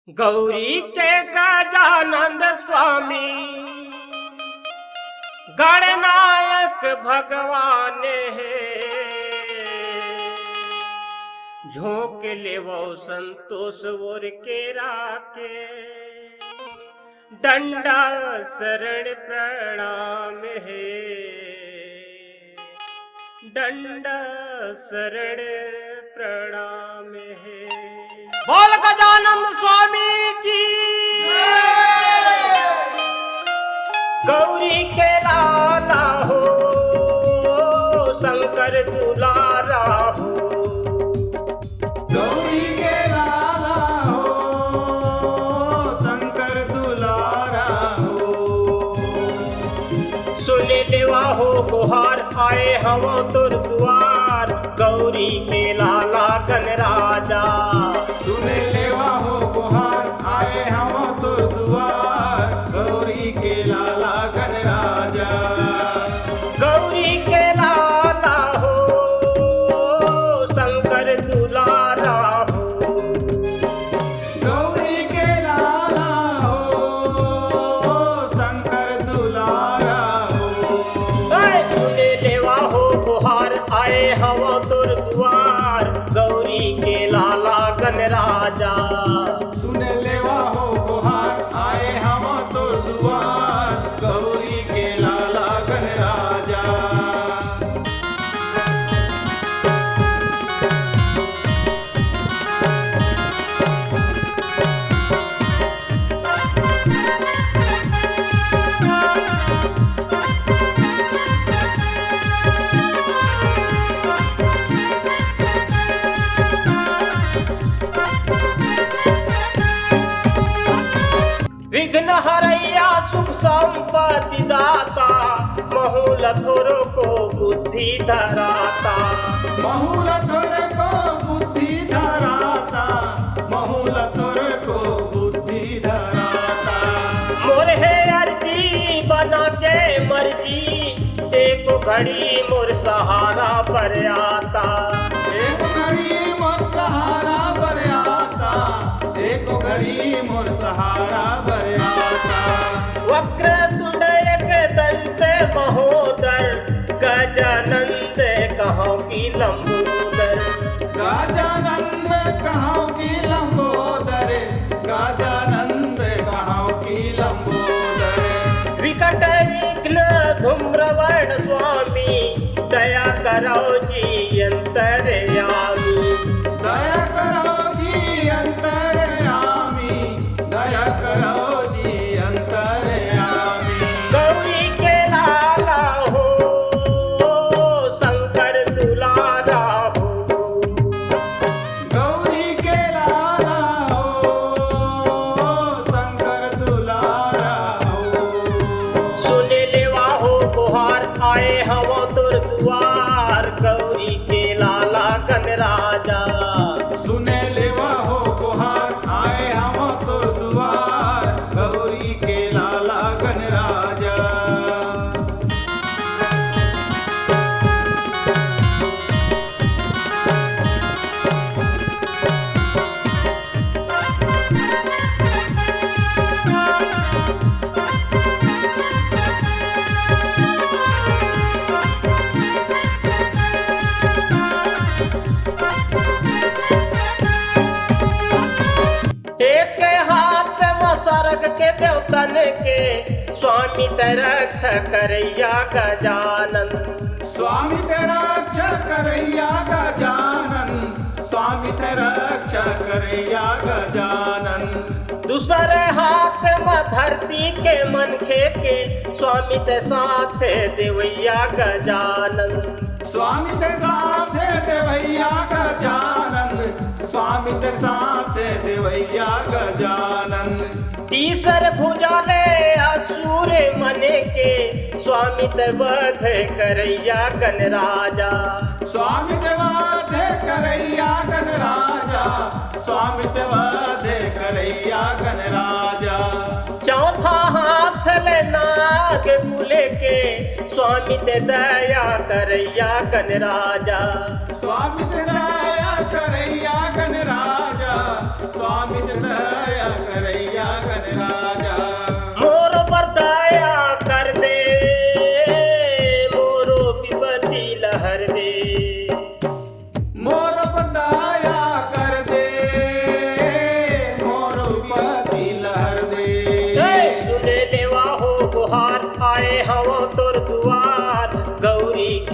गौरी के गजानंद स्वामी गणनायक भगवान है। झोंक लेवो संतोष और के राके डंडा शरण प्रणाम है। डंडा शरण प्रणाम है। बोल गजानंद स्वामी की। गौरी के लाला हो शंकर दुलारा हो। गौरी के लाला हो शंकर दुलारा हो। सुन लेवा हो गुहार आए हम तुर द्वार। गौरी के लाला गणराजा सुन लेवा हो गुहार आए हम तुर द्वार। गौरी के लाला गणराजा। गौरी के लाला हो शंकर दुलारा हो। गौरी के लाला हो शंकर दुलारा हो। सुन लेवा हो गुहार आए हम तुर द्वार। गौरी के लाला गणराजा सुन लेवा हो गुहार आए हम तुर द्वार। गौरी के लाला गणराजा। विघ्न हरैया सुख संपत्ति दाता। महूल थोरो को बुद्धि धराता। महूल थोर को बुद्धि धराता। महूल थोर को बुद्धि धराता। मोर है अर्जी बना के मर्जी। एको घड़ी मोर सहारा पर आता। एक घड़ी मोर सहारा पर आता। एक घड़ी मोर सहारा पर आता। वक्र तुंड एक दंत महोदर। गजानंद कहो की लंबोदर। गजानंद कहाँ की लंबोदर। गजानंद कहाँ की लंबोदर। विकट विघ्न धूम्रवर्ण स्वामी। दया करो जी अंतर्यामी। दया करो जी अंतर्यामी। दया करो जी अंतर्यामी। गौरी के लाला हो शंकर दुलारा हो। गौरी के लाला हो शंकर दुलारा हो। सुन लेवा हो गुहार आए हम तुर द्वार। गौरी के लाला गणराजा सुन लेवा हो गुहार आए हम तुर द्वार। गौरी के लाला गणराजा। एक हाथ में सरग के देवतन के। स्वामी तरक्ष करैया गजानन। स्वामी तेरा रक्षा करैया गजानन। स्वामी तेरा रक्षा करैया गजानन। दूसरे हाथ में धरती के मनखे के। स्वामी ते साथ देवैया गजानन। स्वामी ते साथ देवैया गजानन। स्वामी ते साथ देवैया गजानन। तीसर भुजा ले असुर मने के। स्वामी ते वध करैया गणराजा। स्वामी ते वध करैया गणराजा। स्वामी ते वध करैया गणराजा। चौथा हाथ ले नाग कुले के। स्वामी ते दया करैया गणराजा। स्वामी ते दया करैया गणराजा। स्वामी ते दया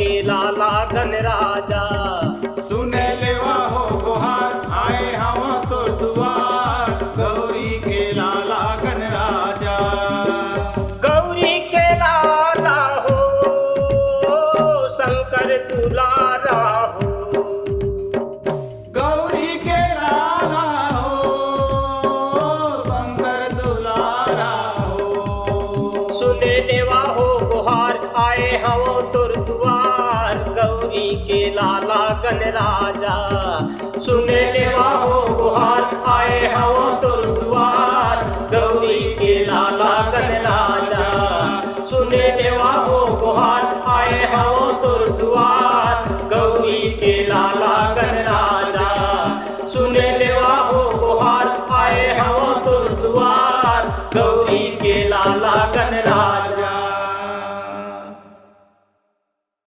के लाला गण राजा।